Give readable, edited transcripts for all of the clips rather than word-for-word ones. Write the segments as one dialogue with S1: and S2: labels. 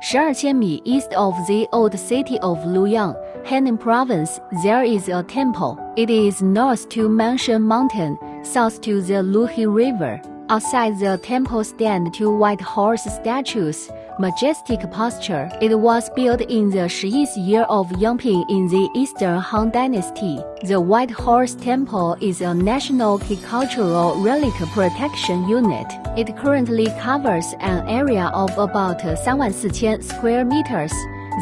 S1: 12千米 east of the old city of Luoyang, Henan Province, there is a temple. It is north to Manshan Mountain, south to the Luhi River. Outside the temple stand two white horse statues, majestic posture. It was built in the 11th year of Yangping in the Eastern Han Dynasty. The White Horse Temple is a national cultural relic protection unit. It currently covers an area of about 34,000 square meters.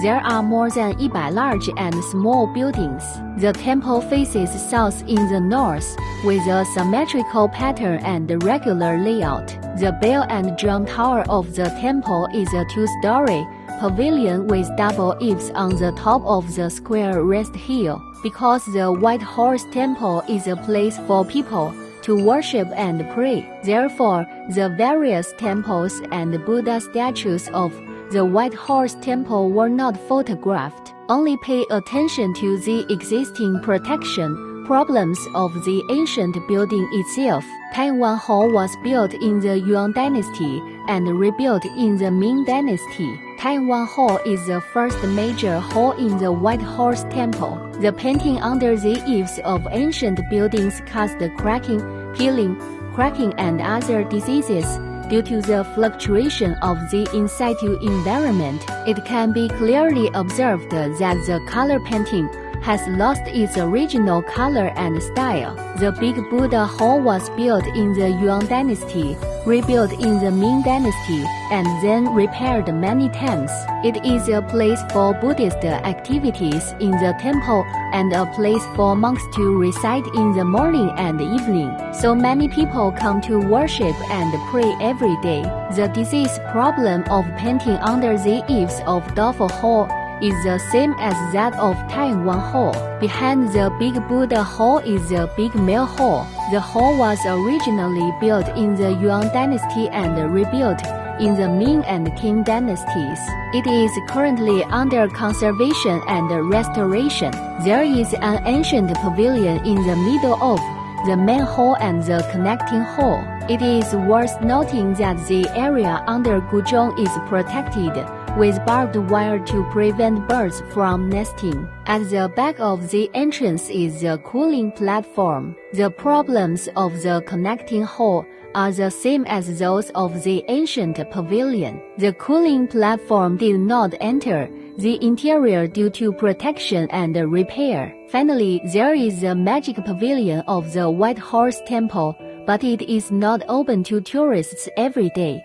S1: There are more than 100 large and small buildings. The temple faces south in the north, with a symmetrical pattern and regular layout. The bell and drum tower of the temple is a two-story pavilion with double eaves on the top of the square rest hill. Because the White Horse Temple is a place for people to worship and pray, therefore, the various temples and Buddha statues of the White Horse Temple were not photographed. Only pay attention to the existing protection problems of the ancient building itself. Taiwan Hall was built in the Yuan Dynasty and rebuilt in the Ming Dynasty. Taiwan Hall is the first major hall in the White Horse Temple. The painting under the eaves of ancient buildings caused cracking, peeling, cracking and other diseases. Due to the fluctuation of the in situ environment, it can be clearly observed that the color painting has lost its original color and style. The Big Buddha Hall was built in the Yuan Dynasty, rebuilt in the Ming Dynasty, and then repaired many times. It is a place for Buddhist activities in the temple and a place for monks to recite in the morning and evening. So many people come to worship and pray every day. The disease problem of painting under the eaves of Dafo Hall is the same as that of Taiwan Hall. Behind the Big Buddha Hall is the Big Mill Hall. The hall was originally built in the Yuan Dynasty and rebuilt in the Ming and Qing dynasties. It is currently under conservation and restoration. There is an ancient pavilion in the middle of the main hall and the connecting hall. It is worth noting that the area under Guzhong is protected with barbed wire to prevent birds from nesting. At the back of the entrance is the cooling platform. The problems of the connecting hall are the same as those of the ancient pavilion. The cooling platform did not enter the interior due to protection and repair. Finally, there is the magic pavilion of the White Horse Temple, but it is not open to tourists every day.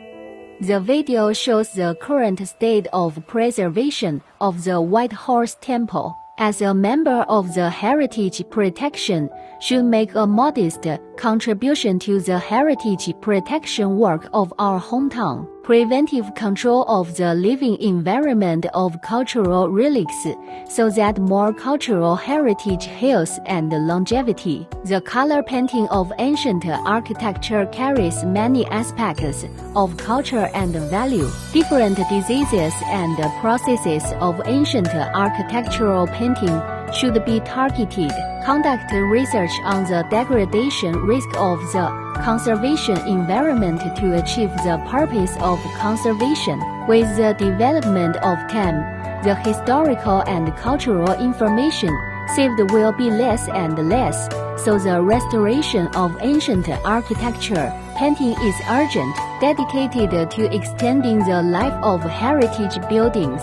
S1: The video shows the current state of preservation of the White Horse Temple. As a member of the heritage protection, should make a modest contribution to the heritage protection work of our hometown. Preventive control of the living environment of cultural relics, so that more cultural heritage health and longevity. The color painting of ancient architecture carries many aspects of culture and value. Different diseases and processes of ancient architectural painting should be targeted. Conduct research on the degradation risk of the conservation environment to achieve the purpose of conservation. With the development of time, the historical and cultural information saved will be less and less, so the restoration of ancient architecture painting is urgent, dedicated to extending the life of heritage buildings.